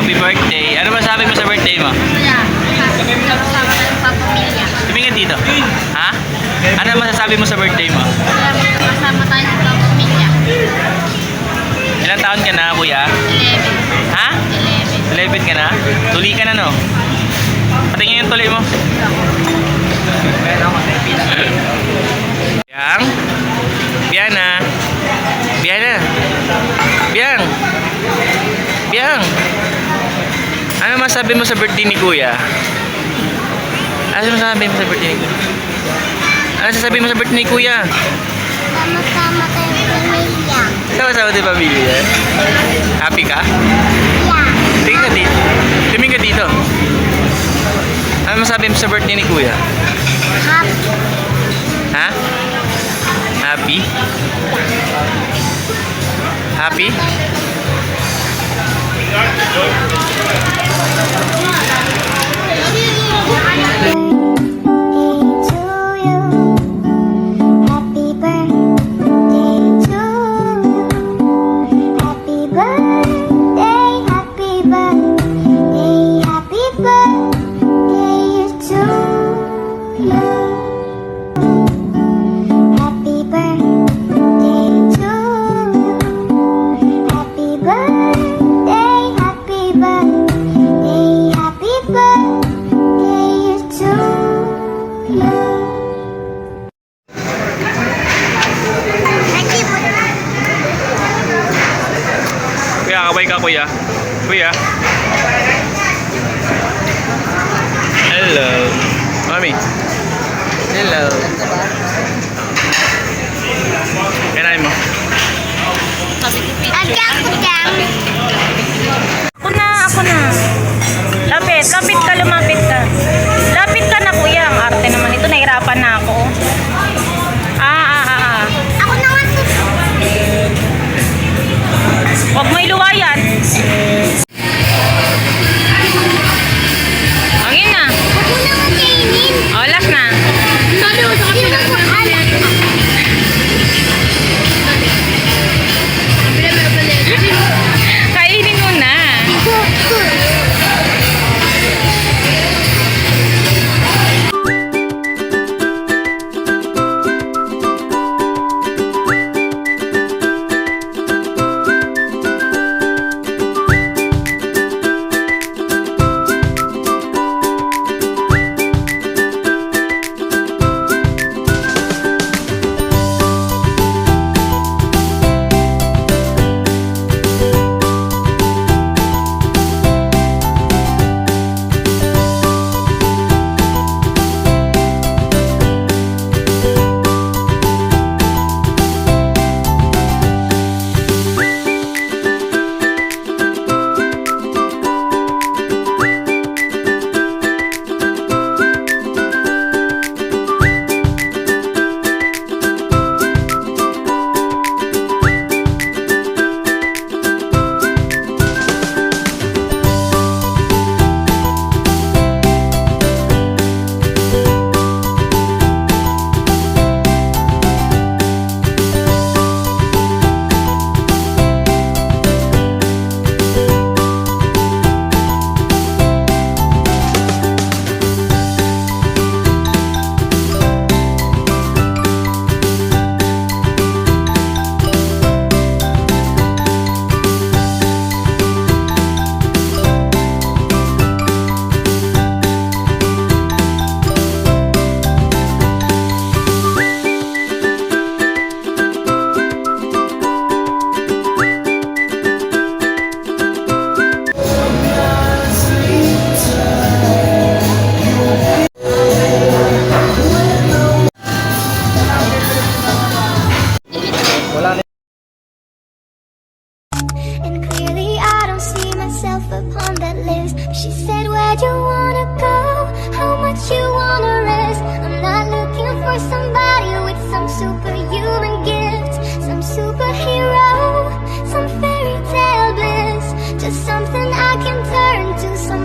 Happy birthday. Ano masabi mo sa birthday mo? Wala. Sama-sama tayong papamilya. Tumingin dito. Ha? Ano masasabi mo sa birthday mo? Wala, magkakasama tayo sa papamilya. Ilang taon ka na, kuya? 11. Ha? 11. 11 ka na? Tuli ka na, no? Patingin yung tuli mo. Biang? Biana? Biana? Biang? Biang? Ano masabi mo sa birthday ni kuya? Ano masabi mo sa birthday ni kuya? Ano sasabihin mo sa birthday ni kuya? Sama-sama tayong pamilya. Sama-sama tayo pamilya. Happy ka? Yeah. Tingin ka dito. Tumingin ka dito. Ano masabi mo sa birthday ni kuya? Happy. Ha? Happy? Happy? Kuya, kaway ka kuya. Kuya. Hello. Mami. Hello. Kanain mo. Ako na. Lapit ka, lumapit ka. Lapit ka na kuya, ang arte naman ito, nahirapan na ako. Ako naman. Huwag mo iluwayan. Hangin na. Ako naman kainin. O, last na. Kainin mo na. And clearly I don't see myself upon that list. She said, where'd you wanna go? How much you wanna risk? I'm not looking for somebody with some superhuman gifts, some superhero, some fairy tale bliss. Just something I can turn to, some